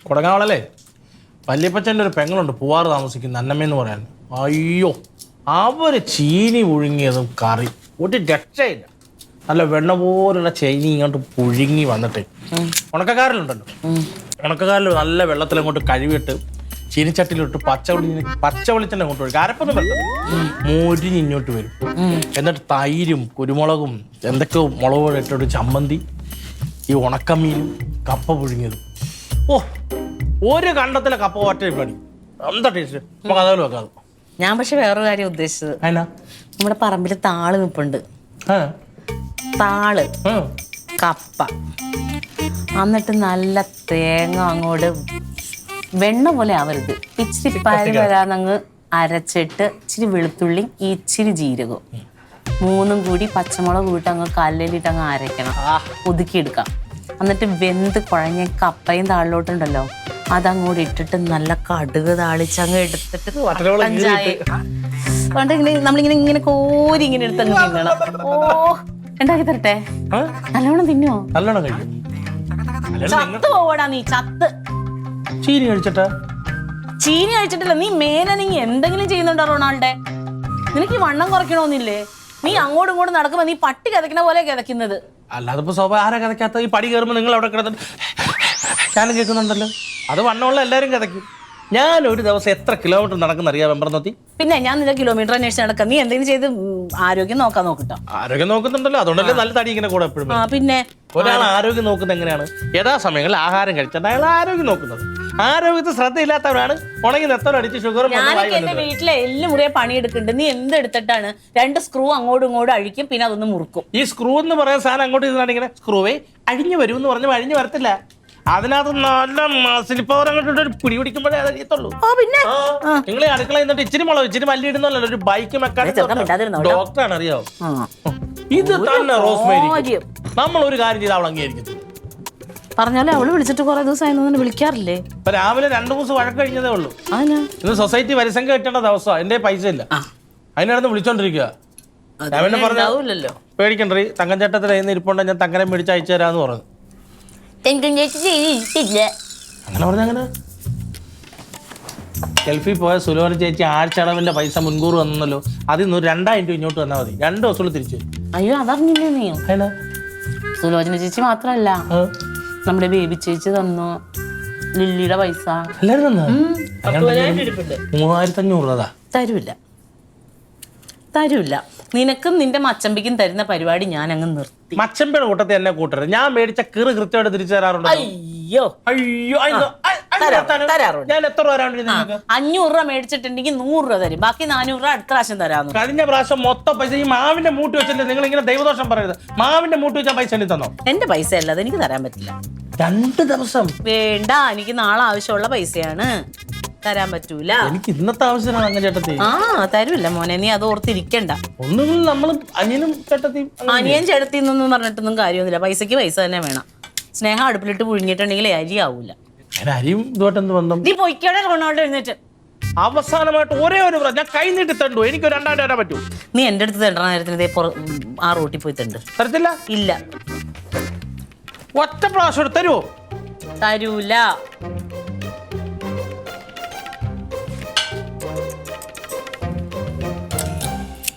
കൊടങ്ങാവളല്ലേ വല്യപ്പച്ചൻ്റെ ഒരു പെങ്ങളുണ്ട് പൂവാറ് താമസിക്കുന്ന അന്നമ്മയെന്ന് പറയാൻ. അയ്യോ അവര് ചീനി പുഴുങ്ങിയതും കറി ഒരു രക്ഷയില്ല. നല്ല വെണ്ണ പോലുള്ള ചീനി ഇങ്ങോട്ട് പുഴുങ്ങി വന്നിട്ട് ഉണക്കക്കാരലുണ്ടല്ലോ, ഉണക്കക്കാരിൽ നല്ല വെള്ളത്തിലങ്ങോട്ട് കഴുകിയിട്ട് ചീനിച്ചട്ടിയിലിട്ട് പച്ച വെളിച്ചെണ്ണ അങ്ങോട്ട് ഒഴിക്കും. അരപ്പൊന്നും വെള്ളം മോരിഞ്ഞ് ഇങ്ങോട്ട് വരും. എന്നിട്ട് തൈരും കുരുമുളകും എന്തൊക്കെയോ മുളക് പൊടി ഇട്ടൊരു ചമ്മന്തി, ഈ ഉണക്കമീനും കപ്പ പുഴുങ്ങിയതും. ഓ ഒരു കണ്ടത്തിലെ കപ്പ ഒറ്റ പണി. എന്താ ടേസ്റ്റ്, നമുക്ക് അതേപോലെ വെക്കാം. ഞാൻ പക്ഷെ വേറൊരു കാര്യം ഉദ്ദേശിച്ചത്, അതിനാ നമ്മുടെ പറമ്പിൽ താള് നിപ്പുണ്ട്. താള് കപ്പ എന്നിട്ട് നല്ല തേങ്ങ അങ്ങോട്ട് വെണ്ണ പോലെ ആവരുത്, ഇച്ചിരി പാല് വരാന്നങ്ങ് അരച്ചിട്ട് ഇച്ചിരി വെളുത്തുള്ളി ഇച്ചിരി ജീരകവും മൂന്നും കൂടി പച്ചമുളക് കൂട്ടി അങ്ങ് കല്ലിലിട്ട് അങ്ങ് അരയ്ക്കണം, ഒതുക്കിയെടുക്കാം. എന്നിട്ട് വെന്ത് കുഴഞ്ഞ കപ്പയും താളിലോട്ടുണ്ടല്ലോ അതങ്ങോട്ട് ഇട്ടിട്ട് നല്ല കടുക് താളിച്ചങ്ങ് എടുത്തിട്ട് നമ്മളിങ്ങനെ ഇങ്ങനെ കോരി ഇങ്ങനെ എടുത്തങ്ങ് തിന്നണം. ഓ ഉണ്ടാക്കി തരട്ടെ, നല്ലോണം തിന്നോ? നല്ലോണം കഴിക്കും. ചത്ത് പോവടാ നീ, ചത്ത്. ചീനി കഴിച്ചിട്ടാ? ചീനി കഴിച്ചിട്ടില്ല, നീ നീ എന്തെങ്കിലും ചെയ്യുന്നുണ്ടോ റൊണാൾഡേ? നിനക്ക് ഈ വണ്ണം കുറയ്ക്കണമെന്നില്ലേ? നീ അങ്ങോട്ടും ഇങ്ങോട്ടും നടക്കുമ്പോ നീ പട്ടി കിതക്കുന്ന പോലെ കിതക്കുന്നത്. അല്ലാതെ ഇപ്പൊ സ്വഭാവം ആരാ കിതക്കാത്ത? ഈ പടി കയറുമ്പോ നിങ്ങൾ അവിടെ കിടന്നിട്ട് ഞാനും കേൾക്കുന്നുണ്ടല്ലോ. അത് വണ്ണമുള്ള എല്ലാരും കിതക്കും. ഞാൻ ഒരു ദിവസം എത്ര കിലോമീറ്റർ നടക്കുന്ന അറിയാം വെമ്പറന്നോത്തി? പിന്നെ ഞാൻ നിന്റെ കിലോമീറ്റർ അന്വേഷിച്ച് നടക്കാം. നീ എന്തെങ്കിലും ചെയ്ത് ആരോഗ്യം നോക്കാൻ നോക്കിട്ടോ. ആരോഗ്യം നോക്കുന്നുണ്ടല്ലോ, അതുകൊണ്ടല്ലേ നല്ല തടി ഇങ്ങനെ കൂടെ എപ്പോഴും. പിന്നെ ഒരാൾ ആരോഗ്യം നോക്കുന്നത് എങ്ങനെയാണ്? യഥാസമയങ്ങളിൽ ആഹാരം കഴിച്ചാൽ അയാൾ ആരോഗ്യം നോക്കുന്നത്. ആരോഗ്യത്തിൽ ശ്രദ്ധയില്ലാത്തവരാണ് ഉണങ്ങി നെത്തോളം അടിച്ച് ഷുഗറും. ഞാനൊക്കെ എന്റെ വീട്ടിലെ എല്ലാം മുറിയെ പണിയെടുക്കുന്നുണ്ട്. നീ എന്തെടുത്തിട്ടാണ്? 2 സ്ക്രൂ അങ്ങോട്ടും ഇങ്ങോട്ടും അഴിക്കും, പിന്നെ അതൊന്ന് മുറുക്കും. ഈ സ്ക്രൂ എന്ന് പറയുന്ന സാധനം അങ്ങോട്ട് ഇരുന്നാണ് ഇങ്ങനെ സ്ക്രൂവേ അഴിഞ്ഞു വരും എന്ന് പറഞ്ഞ് അഴിഞ്ഞു വരത്തില്ല. അതിനകത്ത് നല്ല മസിൽ പവർ അങ്ങോട്ട് പിടി പിടിക്കുമ്പോഴേ അത് അറിയത്തുള്ളൂ. പിന്നെ നിങ്ങൾ അടുക്കള എന്നിട്ട് ഇച്ചിരി മുളക് ഇച്ചിരി മല്ലി ഇടുന്നല്ലോ. ഒരു ബൈക്ക് മെക്കാനിക് ഡോക്ടറാണ്, അറിയാവോ? ഇത് തന്നെ റോസ്മേരി. നമ്മൾ ഒരു കാര്യം ചെയ്ത് അവൾ അംഗീകരിക്കുന്നു. പറഞ്ഞാലേ അവള് വിളിച്ചിട്ട് കുറെ ദിവസമായി വിളിക്കാറില്ലേ? ഇപ്പൊ രാവിലെ 2 ദിവസം വഴക്ക് കഴിഞ്ഞതേ ഉള്ളൂ. ഇന്ന് സൊസൈറ്റി വരിസംഖ്യ കിട്ടേണ്ട ദിവസമാണ്. എന്റെ പൈസ ഇല്ല, അതിനടുത്ത് വിളിച്ചോണ്ടിരിക്കുക. ഞാൻ പിന്നെ പറഞ്ഞല്ലോ പേടിക്കണ്ടേ, തങ്കം ചേട്ടത്തിൽ കയ്യിൽ നിന്ന് ഇരിപ്പുണ്ട്, ഞാൻ തങ്കനെ മേടിച്ച് അയച്ചു തരാന്ന് പറഞ്ഞു. അങ്ങനെ പറഞ്ഞ അങ്ങനെ ഗൾഫിൽ പോയ സുലോന ചേച്ചി ആഴ്ചടവിന്റെ പൈസ മുൻകൂർ വന്നല്ലോ. അതിൽ നിന്ന് 2000 രൂപ ഇങ്ങോട്ട് വന്നാൽ മതി. 2 ദിവസം തിരിച്ചു. അയ്യോ അതറിഞ്ഞില്ലേ നീ? സുലോചന ചേച്ചി മാത്രല്ല, നമ്മുടെ ബേബി ചേച്ചി തന്നു, ലില്ലിയുടെ പൈസ എല്ലാരും തന്നു. 3500 രൂപ തരൂല്ല. നിനക്കും നിന്റെ മച്ചമ്പിക്കും തരുന്ന പരിപാടി ഞാൻ അങ്ങ് നിർത്തി. മച്ചമ്പിയുടെ കൂട്ടത്തെ എന്നെ കൂട്ടരുത്. ഞാൻ മേടിച്ച കിറ് കൃത്യമായിട്ട് തിരിച്ചു തരാറുണ്ട്. അയ്യോ ഞാൻ എത്ര രൂപ 500 രൂപ മേടിച്ചിട്ടുണ്ടെങ്കിൽ 100 രൂപ തരും, ബാക്കി 400 രൂപ അടുത്ത പ്രാവശ്യം തരാന്ന്. കഴിഞ്ഞ പ്രാവശ്യം മൊത്തം പൈസ ഈ മാവിന്റെ മൂട്ടി വെച്ചിട്ട് നിങ്ങൾ ഇങ്ങനെ ദൈവദോഷം പറയരുത്. മാവിന്റെ മൂട്ടി വെച്ചാൽ പൈസ എനിക്ക് തന്നോ? എന്റെ പൈസ അല്ലാതെ എനിക്ക് തരാൻ പറ്റില്ല. 2 ദിവസം വേണ്ട, എനിക്ക് നാളെ ആവശ്യമുള്ള പൈസയാണ്, തരാൻ പറ്റൂല. എനിക്ക് ഇന്നത്തെ ആവശ്യമാണ്. അങ്ങനെ ചേട്ടത്തി തരൂല്ല മോനെ, നീ അത് ഓർത്തിരിക്കണ്ട. ഒന്നും നമ്മൾ അനിയനും ചേട്ടത്തി അനിയൻ ചേട്ടത്തി എന്നൊന്നും പറഞ്ഞിട്ടൊന്നും കാര്യമൊന്നുമില്ല. പൈസക്ക് പൈസ തന്നെ വേണം. സ്നേഹം അടുപ്പിലിട്ട് പുഴുങ്ങിയിട്ടുണ്ടെങ്കിൽ അരി ആവൂല. അരിയും ഇതുമായിട്ടെന്ത് ബന്ധം? നീ പൊയ്ക്കോടെ റൊണാൾഡോ എഴുന്നേറ്റ്. അവസാനമായിട്ട് ഒരേ ഒരു ഞാൻ കൈ നീട്ടി തണ്ടു. എനിക്ക് 2000 തരാൻ പറ്റൂ. നീ എന്റെ അടുത്ത് തണ്ട നേരത്തിന് ആ റോട്ടിൽ പോയി തണ്ട്. തരത്തില്ല? ഇല്ല. ഒറ്റ പ്രാവശ്യം തരുമോ? തരൂല.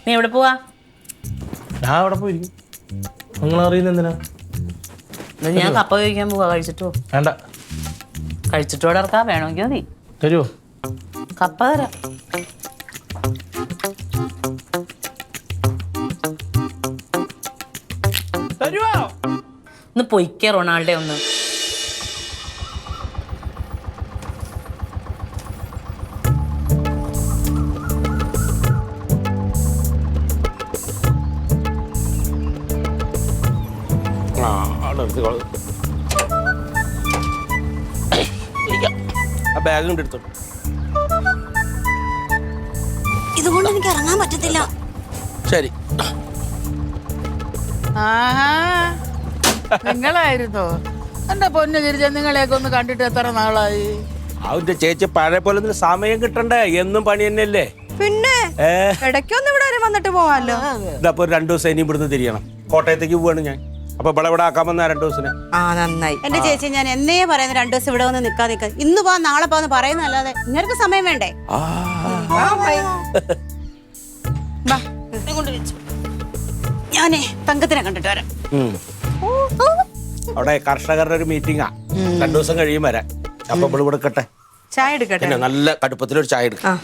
നീ എവിടെ പോവാ? ഞാൻ അവിടെ പോയിരിക്കും. നിങ്ങൾ അറിയുന്ന എന്തിനാ? ഞാൻ കപ്പ കഴിക്കാൻ പോവാ. കഴിച്ചിട്ടോ? വേണ്ട, കഴിച്ചിട്ടോടെ ഇറക്കാം. വേണമെങ്കിൽ മതി. തരുമോ? കപ്പ തരാം. തരുവോ? ഒന്ന് പൊയ്ക്കേ റൊണാൾഡോ ഒന്ന്. ബാഗ് എടുത്തു. ഇതുകൊണ്ട് എനിക്ക് ഇറങ്ങാൻ പറ്റത്തില്ല. ശരി. നിങ്ങളായിരുന്നോ? എന്റെ പൊന്നു ഗിരിജ, നിങ്ങളെയൊക്കെ ഒന്ന് കണ്ടിട്ട് എത്ര നാളായി? അവന്റെ ചേച്ചി പഴയ പോലെ സമയം കിട്ടണ്ടേ? എന്നും പണി തന്നെയല്ലേ? പിന്നെ ഇടയ്ക്കൊന്നും ഇവിടെ വരെ വന്നിട്ട് പോവാല്ലോ. ഇതപ്പോ 2 ദിവസം ഇനി ഇവിടുന്ന് തിരിയണം. കോട്ടയത്തേക്ക് പോവാണ് ഞാൻ. അപ്പൊ ഇവിടെ ആക്കാൻ വന്ന 2 ദിവസത്തിന്. ആ നന്നായി. എന്റെ ചേച്ചി ഞാൻ എന്നേ പറയുന്ന 2 ദിവസം ഇവിടെ വന്ന് നിക്കാ ഇന്ന് പോവാ നാളെ പോവാന്ന് പറയുന്നല്ലാതെ ഇങ്ങനൊക്കെ സമയം വേണ്ടേ? ഞാനേ തങ്കത്തിനെ കണ്ടിട്ട് വരാം. അവിടെ കർഷകരുടെ ഒരു മീറ്റിംഗാ. 2 ദിവസം കഴിയും വരാൻ. അപ്പൊ ഇവിടെ കൊടുക്കട്ടെ. ചായ എടുക്കട്ടെ. പിന്നെ നല്ല കടുപ്പത്തിലൊരു ചായ എടുക്കാം.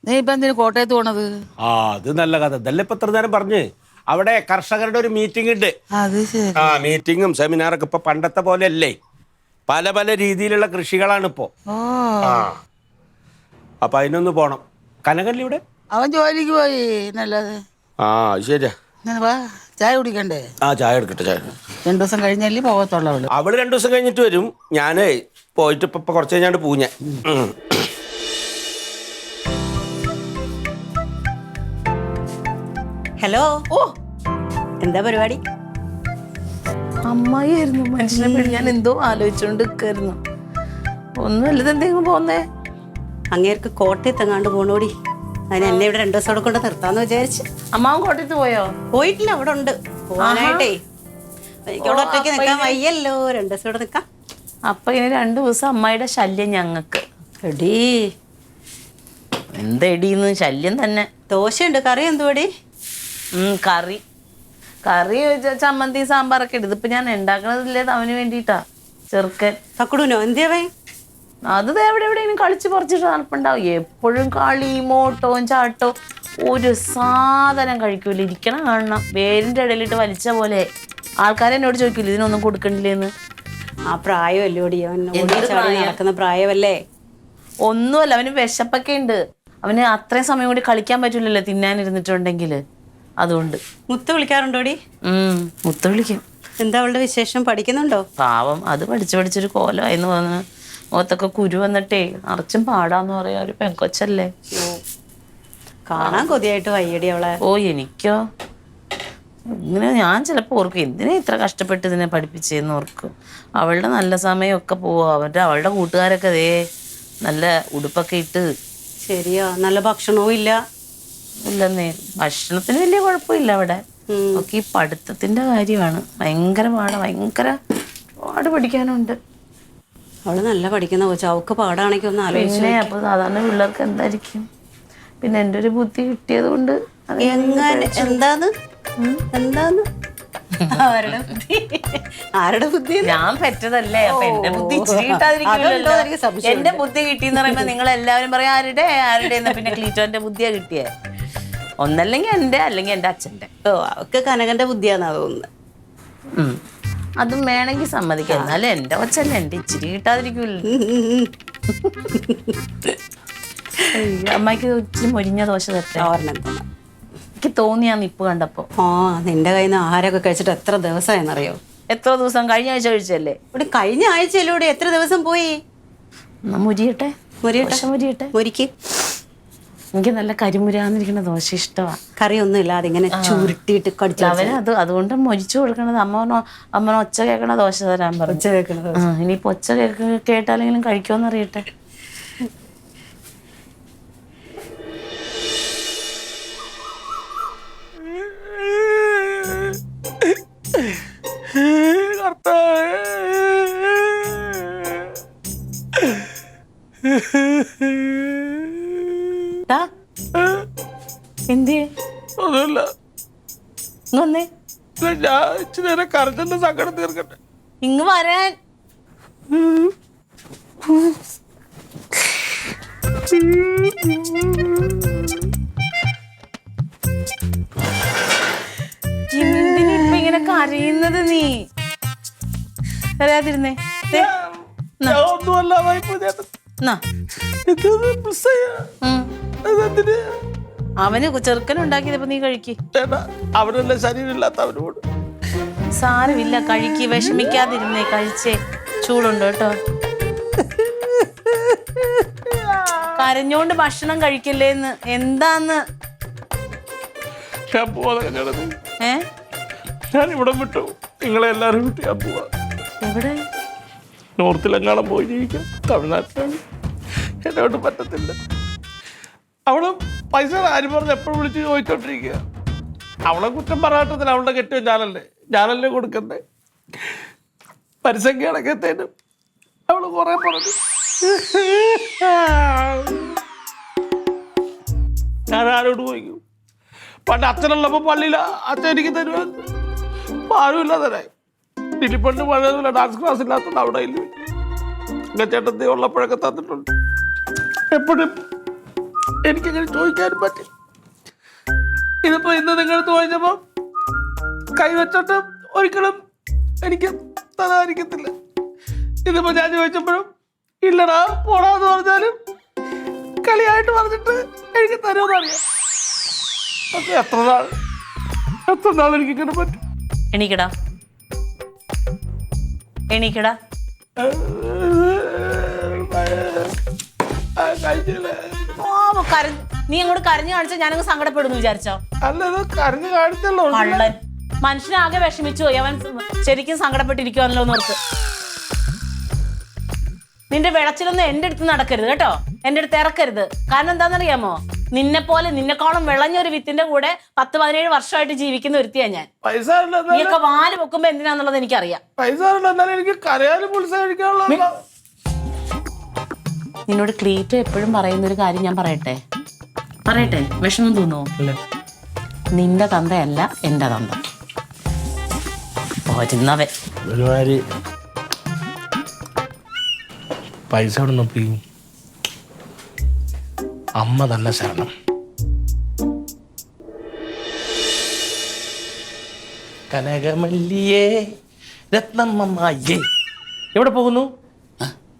നീ ഇപ്പൊ എന്തിനു കോട്ടയത്ത് പോണത്? അത് നല്ല കഥ. ഇതല്ലേ ഇപ്പൊ എത്ര നേരം പറഞ്ഞ്. അവിടെ കർഷകരുടെ ഒരു മീറ്റിംഗ് ഉണ്ട്. അത് ശരി. മീറ്റിങ്ങും സെമിനാറൊക്കെ ഇപ്പൊ പണ്ടത്തെ പോലെ അല്ലേ. പല പല രീതിയിലുള്ള കൃഷികളാണ് ഇപ്പോ. അപ്പൊ അതിനൊന്ന് പോണം. കനകല്ലേ ഇവിടെ? അവൻ ജോലിക്ക് പോയി. നല്ലത്. ശരിയാ. വാ, ചായ കുടിക്കണ്ടേ? ചായ എടുക്കട്ടെ. ചായ 2 ദിവസം കഴിഞ്ഞല്ലേ പോകത്തുള്ളൂ അവള്. അവള് 2 ദിവസം കഴിഞ്ഞിട്ട് വരും. ഞാനേ പോയിട്ട് ഇപ്പൊ കുറച്ച് കഴിഞ്ഞാണ്ട് പോവും ഞാൻ. ഹലോ. എന്താ പരിപാടി? അമ്മായിരുന്നു മനുഷ്യനെ പേടി. ഞാൻ എന്തോ ആലോചിച്ചോണ്ട് നിൽക്കായിരുന്നു. ഒന്നുമല്ലത് എന്തെങ്കിലും പോന്നേ. അങ്ങേർക്ക് കോട്ടയത്തെങ്ങാണ്ട് പോണോടി. അതിന് എന്നെ ഇവിടെ 2 ദിവസം കൊണ്ട് നിർത്താന്ന് വിചാരിച്ച്. അമ്മാവൻ കോട്ടയത്ത് പോയോ? പോയിട്ടില്ല, അവിടെ ഉണ്ട് പോവാനായിട്ടേ. എനിക്ക് അവിടെ ഒറ്റയ്ക്ക് നിൽക്കാൻ വയ്യല്ലോ. 2 ദിവസം ഇവിടെ നിൽക്കാം. അപ്പൊ ഇനി 2 ദിവസം അമ്മായിയുടെ ശല്യം ഞങ്ങക്ക്. എടീ എന്തെടീന്ന് ശല്യം തന്നെ. ദോശയുണ്ട്. കറി എന്തുപടി? കറി ചമ്മന്തി സാമ്പാറൊക്കെ ഇടും. ഇതിപ്പോ ഞാൻ ഉണ്ടാക്കണതില്ലേ അവന് വേണ്ടിട്ടാ. ചെറുക്കൻ തക്കുടൂനോ? എന്തിയവേ? അത് എവിടെ എവിടെയും കളിച്ച് പറിച്ചിട്ട് നടപ്പുണ്ടാവും. എപ്പോഴും കളി മോട്ടവും ചാട്ടവും. ഒരു സാധനം കഴിക്കൂല. ഇരിക്കണം കാണണം. വേരിന്റെ ഇടയിലിട്ട് വലിച്ച പോലെ. ആൾക്കാരെ എന്നോട് ചോദിക്കൂല ഇതിനൊന്നും കൊടുക്കണ്ടില്ലേന്ന്. ആ പ്രായമല്ലോടി. അവൻ നടക്കുന്ന പ്രായമല്ലേ? ഒന്നുമല്ല, അവന് വിശപ്പൊക്കെ ഉണ്ട്. അവന് അത്രയും സമയം കൂടി കളിക്കാൻ പറ്റൂലല്ലോ തിന്നാനിരുന്നിട്ടുണ്ടെങ്കിൽ. അതുകൊണ്ട് മുത്ത് വിളിക്കാറുണ്ടോടി? മുത്ത് വിളിക്കും. എന്താ അവളുടെ വിശേഷം? പഠിക്കുന്നുണ്ടോ? പാവം, അത് പഠിച്ചൊരു കോലമായിന്ന് പറഞ്ഞു. മുഖത്തൊക്കെ കുരു വന്നിട്ടേ നിറച്ചും പാടാന്ന് പറയാ. ഒരു പെങ്കൊച്ചല്ലേ. കാണാൻ കൊതിയായിട്ട് വയ്യടി അവളെ. എനിക്കോ ഇങ്ങനെ ഞാൻ ചിലപ്പോൾ ഓർക്കും എന്തിനാ ഇത്ര കഷ്ടപ്പെട്ട് ഇതിനെ പഠിപ്പിച്ചെന്ന് ഓർക്കും. അവളുടെ നല്ല സമയമൊക്കെ പോവും. അവളുടെ കൂട്ടുകാരൊക്കെ നല്ല ഉടുപ്പൊക്കെ ഇട്ട്. ശരിയാ, നല്ല ഭക്ഷണവും ഇല്ല. ഇല്ലെന്നേ, ഭക്ഷണത്തിന് വലിയ കുഴപ്പമില്ല അവിടെ. ഒക്കെ ഈ പഠിത്തത്തിന്റെ കാര്യമാണ് ഭയങ്കര പാട് പഠിക്കാനുണ്ട്. അവള് നല്ല പഠിക്കുന്ന കൊച്ചാ. അവൾക്ക് പാടാണെങ്കിൽ ഒന്ന് ആലോചിച്ചു. പിന്നെ അപ്പൊ സാധാരണ പിള്ളേർക്ക് എന്തായിരിക്കും. പിന്നെ എൻ്റെ ഒരു ബുദ്ധി കിട്ടിയത് കൊണ്ട്. എന്താന്ന് ആരുടെ ബുദ്ധി? ഞാൻ പെറ്റതല്ലേ. അപ്പൊ എന്റെ ബുദ്ധി ഇച്ചിരി കിട്ടാതിരിക്കില്ലല്ലോ. എന്റെ ബുദ്ധി കിട്ടിയെന്ന് പറയുമ്പോ നിങ്ങൾ എല്ലാവരും പറയാം ആരുടെ എന്നാ പിന്നെ ക്ലീറ്റോന്റെ ബുദ്ധിയാ കിട്ടിയേ. ഒന്നല്ലെങ്കിൽ എന്റെ അല്ലെങ്കിൽ എന്റെ അച്ഛന്റെ. അവക്ക് കനകന്റെ ബുദ്ധിയാന്നാ തോന്നുന്നത്. അതും വേണമെങ്കിൽ സമ്മതിക്കാം. എന്നാലും എന്റെ കൊച്ചല്ലേ, എന്റെ ഇച്ചിരി കിട്ടാതിരിക്കൂല്ലോ. അമ്മയ്ക്ക് ഇച്ചിരി മൊരിഞ്ഞ ദോശ തരട്ടെ. എനിക്ക് തോന്നിയാ നിപ്പ് കണ്ടപ്പോ. നിന്റെ കയ്യിൽ നിന്ന് ആഹാരമൊക്കെ കഴിച്ചിട്ട് എത്ര ദിവസമായെന്നറിയോ? എത്ര ദിവസം? കഴിഞ്ഞ ആഴ്ച കഴിച്ചല്ലേ. ഇവിടെ കഴിഞ്ഞ ആഴ്ചയിലൂടെ എത്ര ദിവസം പോയി? മുരിയട്ടെ. മുരിക്ക്. എനിക്ക് നല്ല കരിമുരാന്നിരിക്കുന്ന ദോശ ഇഷ്ടമാണ്. കറിയൊന്നും ഇല്ലാതെ ഇങ്ങനെ ചുരുട്ടിയിട്ട് കടിച്ചു. അവന് അതുകൊണ്ട് മൊരിച്ചു കൊടുക്കണത്. അമ്മ ഒച്ച കേൾക്കണ ദോശ തരാൻ പറഞ്ഞു. ഇനിയിപ്പോ ഒച്ച കേട്ടാലെങ്കിലും കഴിക്കുമെന്ന് അറിയട്ടെ. എന്ത് ഒന്നുമില്ല. വന്നേ, ഞാൻ ഇച്ചിരി നേരം കരഞ്ഞെന്റെ സങ്കടം തീർക്കട്ടെ. ഇങ്ങ് വരാൻ. എന്തിനിപ്പ ഇങ്ങനെ കരയുന്നത്? നീ കരയാതിരുന്നേ. അവന് ചെറുക്കനുണ്ടാക്കിയതപ്പോ നീ കഴിക്ക്. അവനല്ല ശരീരമില്ലാത്ത അവനോട് സാരമില്ല, കഴിക്ക്. വിഷമിക്കാതിരുന്നേ, കഴിച്ചേ. ചൂടുണ്ടോ കേട്ടോ. കരഞ്ഞോണ്ട് ഭക്ഷണം കഴിക്കല്ലേന്ന്. എന്താന്ന്? ഞാൻ ഇവിടെ വിട്ടു. നിങ്ങളെ എല്ലാരും വിട്ടു ഞാൻ പോവാ. എവിടെ? നോർത്തിലെങ്ങാനും പോയി ജീവിക്കാം. തമിഴ്നാട്ടിലാണ്. എന്നോട്ട് പറ്റത്തില്ല. അവിടെ പൈസ ആര് പറഞ്ഞ് എപ്പോഴും വിളിച്ച് ചോദിച്ചോണ്ടിരിക്കുക. അവളെ കുറ്റം പറയാട്ടത്തിന് അവളുടെ കെട്ടിയോ ഞാനല്ലേ കൊടുക്കണ്ടേ. പരിസംഖ്യ അടക്കത്തേനും അവള് കുറെ പറഞ്ഞു. ഞാൻ ആരോട് ചോദിക്കും? പണ്ട് അച്ഛനുള്ളപ്പോ പള്ളിയില അച്ഛൻ എനിക്ക് തരുവാൻ ആരുമില്ല തരായി. തിരിപ്പണ്ട് പഴയതുമില്ല, ഡാൻസ് ക്ലാസ് ഇല്ലാത്തത് അവിടെ ഇല്ല. ചേട്ടത്തി ഉള്ളപ്പോഴൊക്കെ തന്നിട്ടുണ്ട്. എപ്പോഴും എനിക്കങ്ങനെ ചോദിക്കാനും പറ്റും. ഇതിപ്പോ ഇന്ന് നിങ്ങളടുത്ത് ചോദിച്ചപ്പോ കൈവച്ചിട്ട് ഒരിക്കലും എനിക്ക് തരാതിരിക്കത്തില്ല. ഇതിപ്പോ ഞാൻ ചോദിച്ചപ്പോഴും ഇല്ലടാ പോടാന്ന് പറഞ്ഞാലും കളിയായിട്ട് പറഞ്ഞിട്ട് എനിക്ക് തരുമെന്നറിയാം. അപ്പൊ എത്ര നാൾ എനിക്കിങ്ങനെ പറ്റും? എണീക്കടാ. നീ അങ്ങോട്ട് കരഞ്ഞു കാണിച്ചാൽ ഞാനങ്ങ് സങ്കടപ്പെടുന്നു വിചാരിച്ചോ? അല്ലത് കരഞ്ഞു കാണിച്ചല്ലോ. കള്ളൻ. മനുഷ്യനാകെ വിഷമിച്ചു പോയി. അവൻ ശരിക്കും സങ്കടപ്പെട്ടിരിക്കുവല്ലോ എന്നോർത്ത്. നിന്റെ വിളച്ചിലൊന്നും എന്റെ അടുത്ത് നടക്കരുത് കേട്ടോ, എന്റെ അടുത്ത് ഇറക്കരുത്. കാരണം എന്താണെന്നറിയാമോ? നിന്നെക്കാളും വിളഞ്ഞൊരു വിത്തിന്റെ കൂടെ 10-17 വർഷമായിട്ട് ജീവിക്കുന്ന ഒരുത്തിയാ ഞാൻ. പൈസ നീയൊക്കെ വാല് വെക്കുമ്പോ എന്തിനാന്നുള്ളത് എനിക്കറിയാം. പൈസ എനിക്ക് കരയാനും നിന്നോട് ക്ലീറ്റോ എപ്പോഴും പറയുന്ന ഒരു കാര്യം ഞാൻ പറയട്ടെ, വിഷമം തോന്നുമോ? നിന്റെ തന്തയല്ല എന്റെ തന്ത. പോരുന്നവൻ ഒരുമാതിരി പൈസ നോക്കിയും അമ്മ തന്നെ ശരണം. കനകമല്ലിയേ രത്നമ്മയെ എവിടെ പോകുന്നു?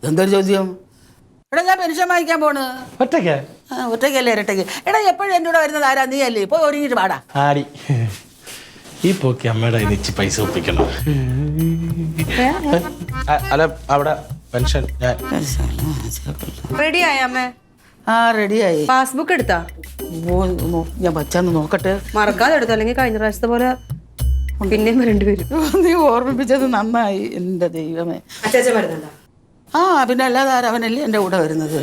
എന്തൊരു ചോദ്യം? എടാ ഞാൻ പെൻഷൻ വാങ്ങിക്കാൻ പോണ്. ഒറ്റയ്ക്ക്? ഒറ്റയ്ക്കല്ലേ ഇരട്ടയ്ക്ക്? എടാ എപ്പോഴും എൻ്റെ കൂടെ വരുന്നത് ആരാ? നീ അല്ലേ? പോയി ഒരുങ്ങിട്ട് പാടാ. ആടി ഈ പോക്കി അമ്മയുടെ ഇനിച്ച് പൈസ ഒപ്പിക്കണം. അല്ല അവിടെ പെൻഷൻ റെഡി ആയ അമ്മേ? ആ റെഡിയായി. പാസ്ബുക്ക് എടുത്താ? ഞാൻ വച്ചാന്ന് നോക്കട്ടെ. മറക്കാതെ എടുത്തു, അല്ലെങ്കിൽ കഴിഞ്ഞ പ്രാവശ്യത്തെ പോലെ പിന്നെയും രണ്ടുപേരും. നീ ഓർമ്മിപ്പിച്ചത് നന്നായി. എൻ്റെ ദൈവമേ. അച്ചാച്ച വരുന്നുണ്ടോ? ആ പിന്നെ അല്ലാതെ അവനല്ലേ എൻ്റെ കൂടെ വരുന്നത്.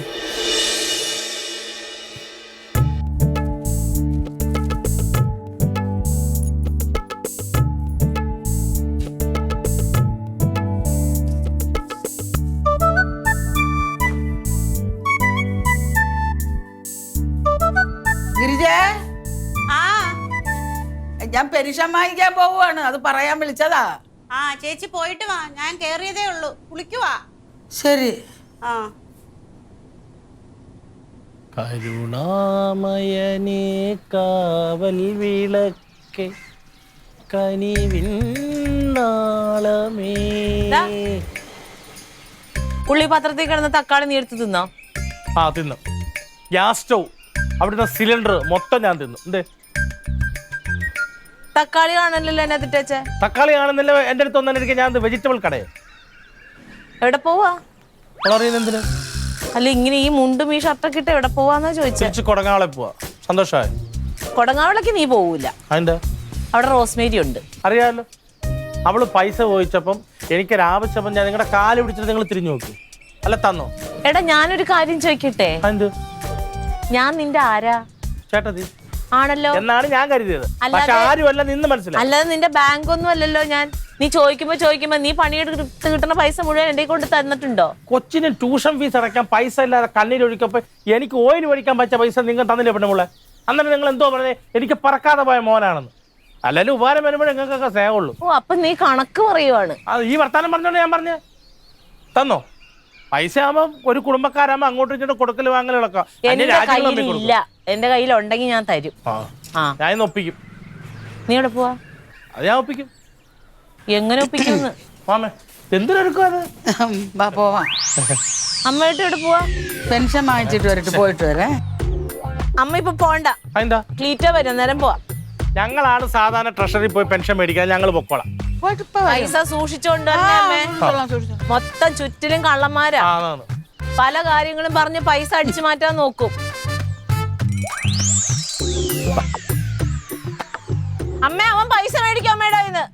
ഗിരിജേ, ഞാൻ പെൻഷൻ വാങ്ങിക്കാൻ പോവുകയാണ്, അത് പറയാൻ വിളിച്ചതാ. ആ ചേച്ചി പോയിട്ട് വാ, ഞാൻ കേറിയതേ ഉള്ളൂ, കുളിക്കുവാ. ശരി. ആ കരുണാമയനേ കാവൽ വിളക്കേ കനിവിൻ നാളമേ. ഉള്ളി പാത്രത്തിൽ കിടന്ന തക്കാളി നീ എടുത്ത് തിന്നോ? ആ തിന്നു. ഗ്യാസ് സ്റ്റൗ അവിടുത്തെ സിലിണ്ടർ മൊത്തം ഞാൻ തിന്നു. എന്തേ? തക്കാളി കാണല്ലോ അതിട്ടേച്ചേ. തക്കാളി കാണുന്നില്ല എൻ്റെ അടുത്ത് ഒന്നെടുക്കാൻ. ഞാൻ വെജിറ്റബിൾ കടയെ. എവിടെ പോവാ? എന്തിന്? അല്ല ഇങ്ങനെ ഈ മുണ്ടും ഈ ഷർട്ടൊക്കെ ഇട്ട് എവിടെ പോവാന്നാ ചോദിച്ചേ. കൊടങ്ങാവളെ പോവാ. സന്തോഷമായി. കൊടങ്ങാവളക്ക് നീ പോവൂല. അതിന്റെ അവിടെ റോസ്മേരി ഉണ്ട്, അറിയാലോ. അവള് പൈസ ചോദിച്ചപ്പം എനിക്കൊരാവശ്യപ്പം ഞാൻ നിങ്ങളുടെ കാല് പിടിച്ചിട്ട് നിങ്ങൾ തിരിഞ്ഞു നോക്കി. അല്ല തന്നോ? എടാ ഞാനൊരു കാര്യം ചോദിക്കട്ടെ. എന്ത്? ഞാൻ നിന്റെ ആരാ? ചേട്ടത്തി ആണല്ലോ എന്നാണ് ഞാൻ കരുതിയത്. പക്ഷെ ആരുമല്ല നിന്ന് മനസ്സിലായി. അല്ലാതെ നിന്റെ ബാങ്ക് ഒന്നും അല്ലല്ലോ ഞാൻ. നീ ചോദിക്കുമ്പോ നീ പണിയെടുത്ത് കിട്ടുന്ന പൈസ മുഴുവൻ എന്റെ കൊണ്ട് തന്നിട്ടുണ്ടോ? കൊച്ചിന് ട്യൂഷൻ ഫീസ് അടയ്ക്കാൻ പൈസ ഇല്ലാതെ കണ്ണീരൊഴിക്കപ്പോ എനിക്ക് ഓയിൽ മേടിക്കാൻ പറ്റിയ പൈസ നിങ്ങൾ തന്നില്ല പെണ്ണുമുള്ള. അന്നേരം നിങ്ങൾ എന്തോ പറഞ്ഞേ എനിക്ക് പറക്കാതെ പോയ മോനാണെന്ന്. അല്ലെങ്കിൽ ഉപകാരം വരുമ്പോഴേ നിങ്ങൾക്കൊക്കെ സ്നേഹമുള്ളൂ. ഓ അപ്പൊ നീ കണക്ക് പറയുവാണ്. അത് ഈ വർത്താനം പറഞ്ഞോണ്ട് ഞാൻ പറഞ്ഞേ. തന്നോ? പൈസ ആവുമ്പോ ഒരു കുടുംബക്കാരാകുമ്പോ അങ്ങോട്ടും ഇങ്ങോട്ടും കൊടുക്കൽ വാങ്ങലൊക്കെ. ഇല്ല, എന്റെ കയ്യിൽ ഉണ്ടെങ്കിൽ ഞാൻ തരും. ഞാൻ ഇന്ന് ഒപ്പിക്കും. നീ എവിടെ പോവാ? അത് ഞാൻ ഒപ്പിക്കും. എങ്ങനെ ഒപ്പിക്കുമെന്ന്? മാമേ എന്തിനെടുക്കും അത്? പോവാ. അമ്മയായിട്ട് എവിടെ പോവാ? പെൻഷൻ വാങ്ങിച്ചിട്ട് വരട്ടെ, പോയിട്ട് വരെ. അമ്മ ഇപ്പൊ പോണ്ട. എന്താ? ക്ലീറ്റോ വരും, നേരം പോവാ. ഞങ്ങളാണ് സാധാരണ ട്രഷറി പോയി പെൻഷൻ മേടിക്കാൻ. ഞങ്ങൾ പൊക്കോളാം. പൈസ സൂക്ഷിച്ചോണ്ട് മൊത്തം ചുറ്റിലും കള്ളന്മാരാ. പല കാര്യങ്ങളും പറഞ്ഞ് പൈസ അടിച്ചു മാറ്റാൻ നോക്കും. അമ്മ അവൻ പൈസ മേടിക്കും അമ്മയുടെ കയ്യിന്ന്.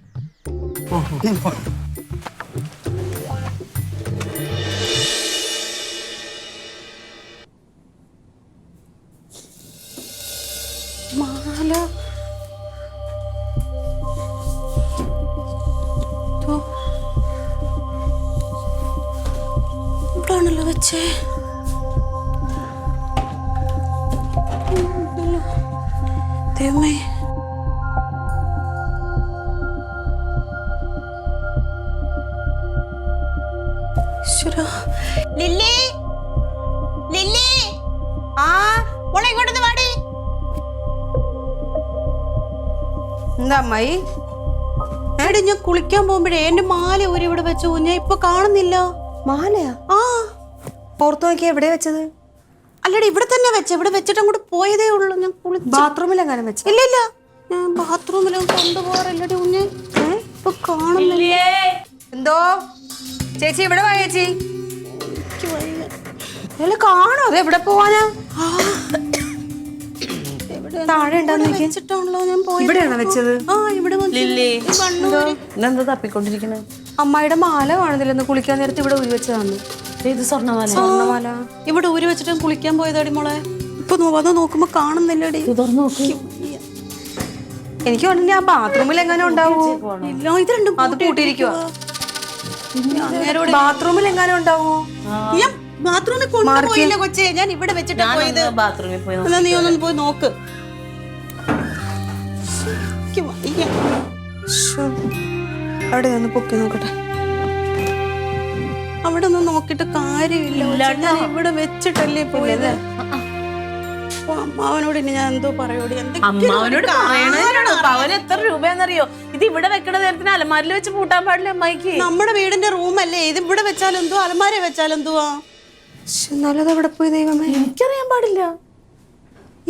കൊച്ചേ ദൈവമേ ഈശ്വരാ. ലില്ലി ലില്ലി ആ മോളെ ഇങ്ങോട്ടൊന്ന് വാടി. എന്താ അമ്മായി? എടി ഞാൻ കുളിക്കാൻ പോകുമ്പോഴേ എന്റെ മാല ഒരു ഇവിടെ വെച്ചു ഞാൻ ഇപ്പൊ കാണുന്നില്ല. മാലയാ? ആ പുറത്തു നോക്കി എവിടെ വെച്ചത്? അല്ലടി ഇവിടെ തന്നെ വെച്ച ഇവിടെ വെച്ചിട്ട് അങ്ങോട്ട് പോയതേ ഉള്ളൂ. ഞാൻ ബാത്റൂമിൽ എങ്ങനെ വെച്ച? ഇല്ല ഇല്ല ഞാൻ ബാത്റൂമിലും കൊണ്ടുപോകാറില്ലടി കുഞ്ഞ്. ഇപ്പൊ കാണുന്നില്ല. എന്തോ ചേച്ചി ഇവിടെ വാ ചേച്ചി. കാണോ അത് എവിടെ പോവാനാ? താഴെ വെച്ചിട്ടാണല്ലോ ഞാൻ പോയത്. ഇവിടെയാണോ വെച്ചത്? ആ ഇവിടെ ഇതെന്താ തപ്പിക്കൊണ്ടിരിക്കണേ? അമ്മായിയുടെ മാല കാണുന്നില്ലെന്ന് കുളിക്കാൻ നേരത്ത് ഇവിടെ ഉരി വെച്ചതാണ്. ഇത് സ്വർണ്ണമാല. സ്വർണ്ണമാല ഇവിടെ ഊരി വെച്ചിട്ട് കുളിക്കാൻ പോയതാടി മോളെ. ഇപ്പൊ വന്ന് നോക്കുമ്പോ കാണുന്നില്ലടി. തുറന്നു നോക്ക്. എനിക്ക് വേണമെങ്കിൽ ആ ബാത്റൂമിൽ എങ്ങനെ ഉണ്ടാവൂ? ഇല്ല ഇത് രണ്ടും അത് കൂട്ടിയിരിക്കുവാ. ബാത്റൂമിൽ എങ്ങനെ ഉണ്ടാവോ? ഞാൻ ബാത്റൂമിൽ കൊണ്ടുപോയില്ല കൊച്ചേ. ഞാൻ ഇവിടെ വെച്ചിട്ട് പോയത്. ബാത്റൂമിൽ പോയി എന്നാ നീ ഒന്നൊന്ന് പോയി നോക്ക്. അവിടെ ഒന്ന് പൊക്കി നോക്കട്ടെ. അവിടെ ഒന്നും നോക്കിട്ട് കാര്യമില്ല. ഞാൻ ഇവിടെ വെച്ചിട്ടല്ലേ പോയത്. അമ്മാവനോട് ഇനി ഞാൻ എന്തോ പറയോടി. അമ്മാവനോട് പറയണോ? അവൻ എത്ര രൂപയാണെന്നറിയോ? ഇത് ഇവിടെ വെക്കണ നേരത്തിന് അലമാരിൽ വെച്ച് പൂട്ടാൻ പാടില്ല അമ്മായിക്ക്. നമ്മുടെ വീടിന്റെ റൂമല്ലേ ഇത്. ഇവിടെ വെച്ചാലെന്തോ അലമാര വെച്ചാലെന്തുവാ? എന്നാലും അത് എവിടെ പോയി ദൈവമേ? എനിക്കറിയാൻ പാടില്ല.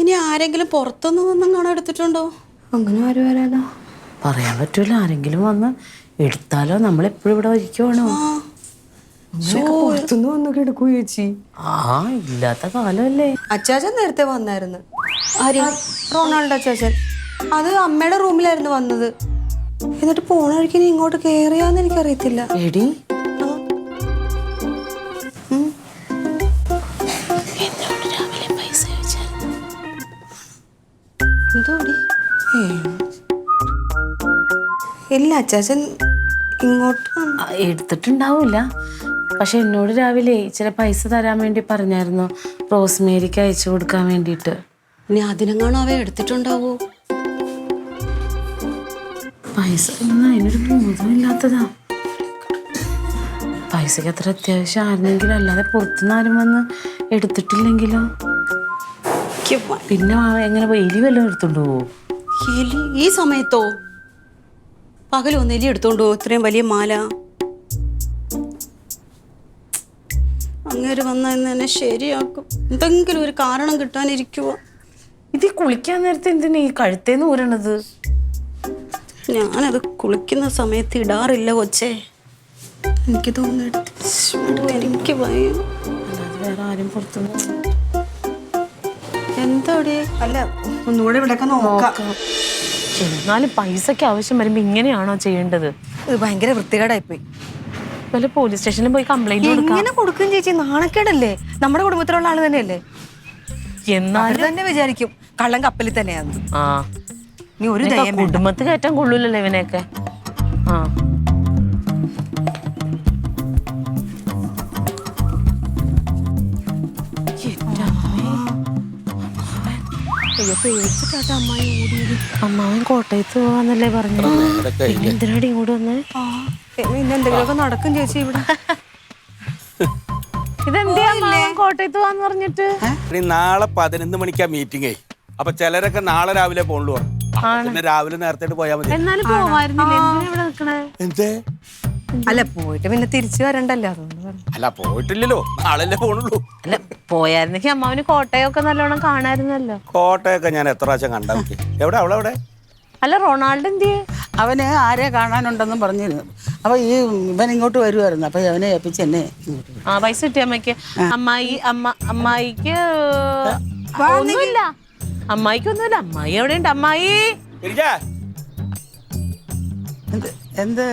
ഇനി ആരെങ്കിലും പുറത്തുനിന്ന് വന്നും കാണാൻ എടുത്തിട്ടുണ്ടോ? അങ്ങനെ ആരും വരാനോ പറയാൻ പറ്റൂല. ആരെങ്കിലും വന്ന് എടുത്താലോ? നമ്മളെപ്പോഴും ഇവിടെ ഇരിക്കുവാണോ? പുറത്തുനിന്ന് വന്നു കിടക്കൂ ചേച്ചി. ആ ഇല്ലാത്ത കാലമല്ലേ. അച്ചാച്ചൻ നേരത്തെ വന്നായിരുന്നു. ആര്? റൊണാൾഡോ അച്ചാച്ചൻ. അത് അമ്മയുടെ റൂമിലായിരുന്നു വന്നത്. എന്നിട്ട് പോണ വഴിക്ക് ഇങ്ങോട്ട് കേറിയാന്ന് എനിക്കറിയത്തില്ല. എടി എന്തോടി? ഇല്ല അച്ചാച്ചൻ ഇങ്ങോട്ട് എടുത്തിട്ടുണ്ടാവൂല. പക്ഷെ എന്നോട് രാവിലെ ഇച്ചിരി പൈസ തരാൻ വേണ്ടി പറഞ്ഞായിരുന്നു, റോസ്മേരിക്ക് അയച്ചു കൊടുക്കാൻ വേണ്ടിയിട്ട്. ഇനി അതിനെങ്ങാണോ അവ എടുത്തിട്ടുണ്ടാവോ? പൈസ അതിനൊരു ബോധമില്ലാത്തതാ. പൈസക്ക് അത്ര അത്യാവശ്യം ആയിരുന്നെങ്കിലും, അല്ലാതെ പുറത്തുനിന്ന് ആരും വന്ന് എടുത്തിട്ടില്ലെങ്കിലോ? പിന്നെ എങ്ങനെ എലി വല്ലതും എടുത്തോണ്ട് പോവോ? എലി ഈ സമയത്തോ? പകലൊന്ന് എലി എടുത്തോണ്ടോ? ഇത്രയും വലിയ മാല. അങ്ങേര് വന്ന എന്നെ ശരിയാക്കും. എന്തെങ്കിലും ഒരു കാരണം കിട്ടാനിരിക്കുവോ? ഇത് കുളിക്കാൻ നേരത്തെ എന്തിനാ ഈ കഴുത്തേന്ന് ഊരണത്? ഞാനത് കുളിക്കുന്ന സമയത്ത് ഇടാറില്ല കൊച്ചേ. എനിക്ക് തോന്നുന്നു എനിക്ക് ഭയ. അല്ലാതെ വേറെ ആരും പുറത്തുനിന്ന് എന്താടി? അല്ല ഒന്നുകൂടെ ഇവിടെയൊക്കെ നോക്കാം. എന്നാലും പൈസക്ക് ആവശ്യം വരുമ്പോ ഇങ്ങനെയാണോ ചെയ്യേണ്ടത്? ഇത് ഭയങ്കര വൃത്തികേടായിപ്പോയി. വല്ല പോലീസ് സ്റ്റേഷനിൽ പോയി കംപ്ലൈന്റ് കൊടുക്കാം. എങ്ങനെ കൊടുക്കും ചേച്ചി? നാണക്കേടല്ലേ? നമ്മുടെ കുടുംബത്തിലുള്ള ആള് തന്നെയല്ലേ? എന്നാലും തന്നെ വിചാരിക്കും കള്ളൻ കപ്പലിൽ തന്നെയാന്ന്. ആ നീ ഒരു ദയം വേണ്ട. കുടുംബത്തിൽ കയറ്റാൻ കൊള്ളൂലല്ലോ ഇവനെയൊക്കെ. ആ അമ്മാവൻ കോട്ടയത്ത് പോവാന്നല്ലേ പറഞ്ഞു. എന്തിനാടി ഇങ്ങോട്ട് വന്നേ? പിന്നെ എന്തെങ്കിലുമൊക്കെ നടക്കും ചേച്ചി ഇവിടെ. ഇതെന്തിയാ അമ്മാവൻ കോട്ടയത്ത് പോവാന്ന് പറഞ്ഞിട്ട്? നാളെ 11 മണിക്കാ മീറ്റിംഗേ. അപ്പൊ ചിലരൊക്കെ നാളെ രാവിലെ പോകണ്ടു. പിന്നെ രാവിലെ നേരത്തെ പോയാൽ മതി. എന്നാലും പോവായിരുന്നില്ലേ? എന്തിനാ ഇവിടെ നിക്കണേ? എന്തേ? അല്ല പോയിട്ട് പിന്നെ തിരിച്ചു വരണ്ടല്ലോ, അതുകൊണ്ട് പറഞ്ഞു. അല്ല പോയിട്ടില്ലല്ലോ, നാളല്ലേ പോണുള്ളൂ. അല്ല പോയായിരുന്നെങ്കിൽ അമ്മാവന് കോട്ടയൊക്കെ നല്ലോണം കാണായിരുന്നല്ലോ. കോട്ടയൊക്കെ ഞാൻ എത്ര പ്രാവശ്യം കണ്ടാ. എവിടെ അവളെവിടെ? അല്ല റൊണാൾഡോ എന്തിയെ? അവന് ആരെ കാണാനുണ്ടെന്നും പറഞ്ഞിരുന്നു. അപ്പൊ ഇവൻ ഇങ്ങോട്ട് വരുമായിരുന്നു. അപ്പൊ അവനെ ഏൽപ്പിച്ച് എന്നെ ആ പൈസ കിട്ടിയ അമ്മയ്ക്ക്. അമ്മായിക്ക് ഒന്നുമില്ല. അമ്മായിക്കൊന്നുമില്ല. അമ്മായി എവിടെയുണ്ട്? അമ്മായി എന്ത്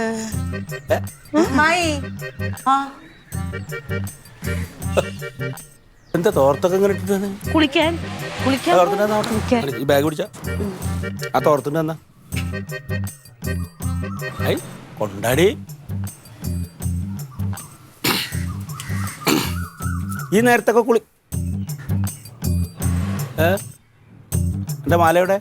എന്താ തോർത്തൊക്കെ ഇങ്ങനെ ഇട്ടിട്ടാണ്? കുളിക്കാൻ ഈ ബാഗ് പിടിച്ച ആ തോർത്തിന്റെ എന്നാ കൊണ്ടാടി. ഈ നേരത്തൊക്കെ കുളി എൻ്റെ മാലയുടെ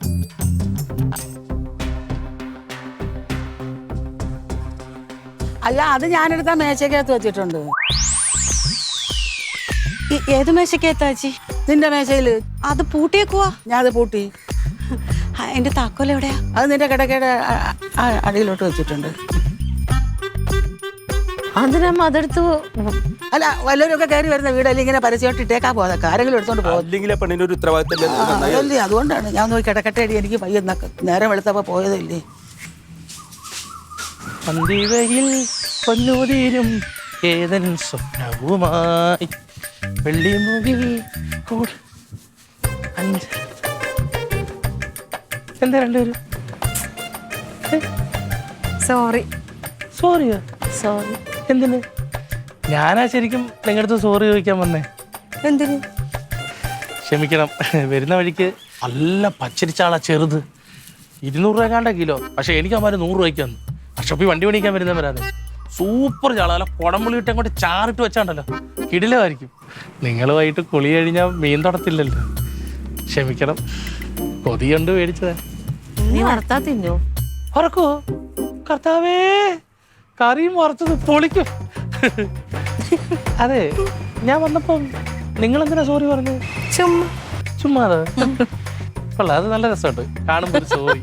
അല്ല അത് ഞാനെടുത്ത മേശക്കകത്ത് വെച്ചിട്ടുണ്ട്. ഏത് മേശക്കേത്താച്ചി? നിന്റെ മേശയില് അത് പൂട്ടിയേക്കുവാ. ഞാൻ അത് പൂട്ടി. എന്റെ താക്കോൽ എവിടെയാ? അത് നിന്റെ കിടക്കയുടെ അടിയിലോട്ട് വെച്ചിട്ടുണ്ട്. അതിനമ്മ അതെടുത്ത് അല്ല വല്ലവരൊക്കെ കയറി വരുന്ന വീടല്ലേ ഇങ്ങനെ പരസ്യമായിട്ട് ഇട്ടേക്കാ പോകാതെ ആരെങ്കിലും എടുത്തോണ്ട് പോകും. അല്ലെങ്കിൽ പെണ്ണിന് ഒരു ഉത്തരവാദിത്തം അതല്ലേ, അതുകൊണ്ടാണ് ഞാൻ നോക്കി കിടക്കട്ടെ അടി, എനിക്ക് പയ്യെന്നൊക്കെ നേരം വെളുത്തപ്പോ പോയതല്ലേ. പന്തിവയിൽ പൊന്നൂതിരും ഏതൻ സ്വപ്നവുമായി വെള്ളിമുകിൽ എന്താ രണ്ടുപേരും സോറി. സോറിയോ? സോറി എന്തിന്? ഞാനാ ശരിക്കും നിങ്ങളുടെ സോറി ചോദിക്കാൻ വന്നേ. എന്തിന്? ക്ഷമിക്കണം, വരുന്ന വഴിക്ക് നല്ല പച്ചരിച്ചാളാ ചെറുത്, 200 രൂപ കിലോ. പക്ഷെ എനിക്ക് അമ്മാര് 100 രൂപയ്ക്ക് വന്നു. ഷോപ്പിൽ വണ്ടി മേടിക്കാൻ വരുന്നവരാണ്. സൂപ്പർ ചാള, അല്ല കുടംപുളി ഇട്ട് അങ്ങോട്ട് ചാറിട്ട് വെച്ചാണ്ടല്ലോ, കിടിലമായിരിക്കും. നിങ്ങൾ വൈകിട്ട് കുളി കഴിഞ്ഞാൽ മീൻ തൊടത്തില്ലല്ലോ. ക്ഷമിക്കണം, കൊതിയുണ്ട് മേടിച്ചതാ. നീ വറുത്താ തിന്നോ? വറക്കോ? കർത്താവേ, കറിയും വറുത്തത് പൊളിക്കും. അതെ, ഞാൻ വന്നപ്പം നിങ്ങളെന്തിനാ സോറി പറഞ്ഞു? ചുമ്മാ. ചുമ്മാതെ കൊള്ളാം, അത് നല്ല രസമുണ്ട് കാണുമ്പോൾ. സോറി.